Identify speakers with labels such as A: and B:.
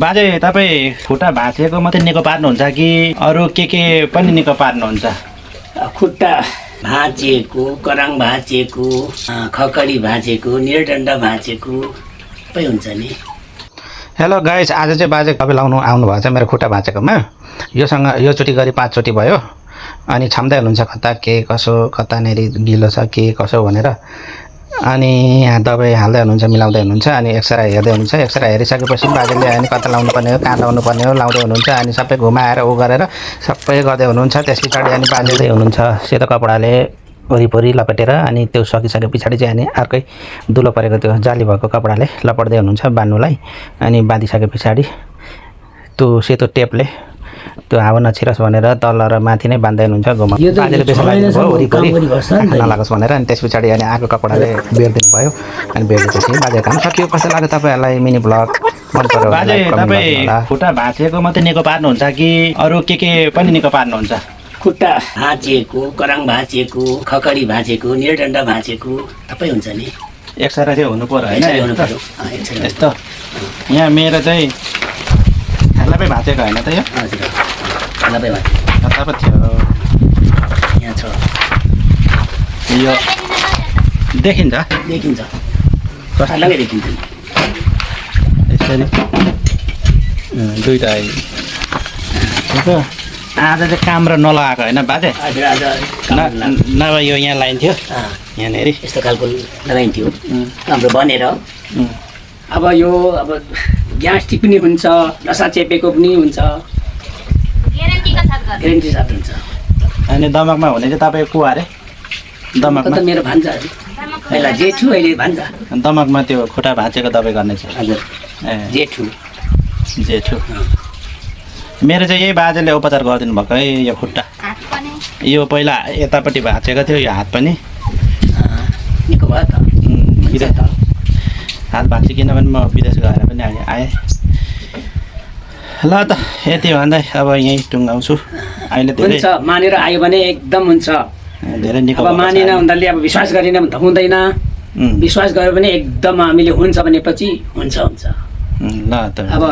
A: बाजे तपाईँ खुट्टा भाँचेको मात्रै निको पार्नुहुन्छ कि अरू के पनि निको पार्नुहुन्छ?
B: खुट्टा भाँचेको, कराङ भाँचेको, खकडी भाँचेको, निरडण्ड भाँचेको सबै हुन्छ नि।
A: हेलो गाइस, आज चाहिँ बाजे तपाईँ लाउनु आउनुभएको छ मेरो खुट्टा भाँचेकोमा। योचोटि गरी 5 चोटि भयो। अनि छाम्दै हुनुहुन्छ कता के कसो, कतानेरि गिलो छ के कसो भनेर। अनि यहाँ दबाई हाल्दै हुनुहुन्छ, मिलाउँदै हुनुहुन्छ। अनि एक्सरे हेर्दै हुनुहुन्छ। एक्सरे हेरिसकेपछि बाजेले अनि कता लाउनु पर्ने हो, कहाँ लाउनु पर्ने हो लाउँदै हुनुहुन्छ। अनि सबै घुमाएर उ गरेर सबै गर्दै हुनुहुन्छ। त्यस पछाडि अनि बाजेले हुनुहुन्छ सेतो कपडाले वरिपरि लपेटेर। अनि त्यो सकिसके पछाडि चाहिँ अनि अर्कै दुलो परेको त्यो जाली भएको कपडाले लपट्दै हुनुहुन्छ बान्नुलाई। अनि बाँधिसके पछाडि त्यो सेतो टेपले त्यो हावा नछिरोस् भनेर तल र माथि नै बान्दै हुनुहुन्छ। बाजेले बेसा लाग्नुभयो वरिपरि नलागोस् भनेर। अनि त्यस पछाडि अनि आएको कपडाले बेर्दिनु भयो। अनि बेर्देपछि बाजेको काम सकियो। कस्तो लाग्यो तपाईँहरूलाई मिनी ब्लग? मन पर्यो बाजे तपाईँ खुट्टा भाँचेको मात्रै निको पार्नुहुन्छ कि अरू के पनि निको पार्नुहुन्छ?
B: खुट्टा भाँचेको, कराङ भाँचेको, खकडी भाँचेको, निरडण्ड भाँचेको सबै हुन्छ नि।
A: एक्सरे चाहिँ हुनु पर्यो होइन? यस्तो यहाँ मेरो चाहिँ हालबै भाँचेको होइन त यो?
B: हजुर हालबै भाँचेको
A: तपाईँ थियो
B: यहाँ छ।
A: यो देखिन्छ
B: हालमै देखिन्छ
A: यसरी दुईवटा आज चाहिँ काम र नलगाएको होइन बाजे?
B: हजुर आज
A: नभए यो यहाँ लाइन्थ्यो यहाँनिर
B: यस्तो खालको लगाइन्थ्यो हाम्रो बनेर। अब यो अब ग्यास्ट्रिक पनि हुन्छ, नसा चेपेको पनि हुन्छ, ग्यारेन्टी साथ हुन्छ।
A: अनि दमकमा हुने चाहिँ तपाईँ को अरे? दमकमा
B: त मेरो भान्जा पहिला जेठु, अहिले भान्जा।
A: दमकमा त्यो खुट्टा भाँचेको दबाई गर्ने चाहिँ?
B: हजुर जेठु।
A: मेरो चाहिँ यही बाजेले उपचार गरिदिनु भएको है यो खुट्टा। यो पहिला यतापट्टि भाँचेको थियो, यो हात पनि
B: निको भयो त।
A: हात भाँचिकन पनि म विदेश गएर पनि आएँ। ल त यति भन्दै अब यहीँ टुङ्गाउँछु अहिले।
B: हुन्छ मानेर आयो भने एकदम हुन्छ।
A: धेरै निको।
B: अब मानेन उनीहरूले अब विश्वास गरेन भने त हुँदैन। विश्वास गर्यो भने एकदम हामीले हुन्छ भनेपछि हुन्छ।
A: ल त
B: अब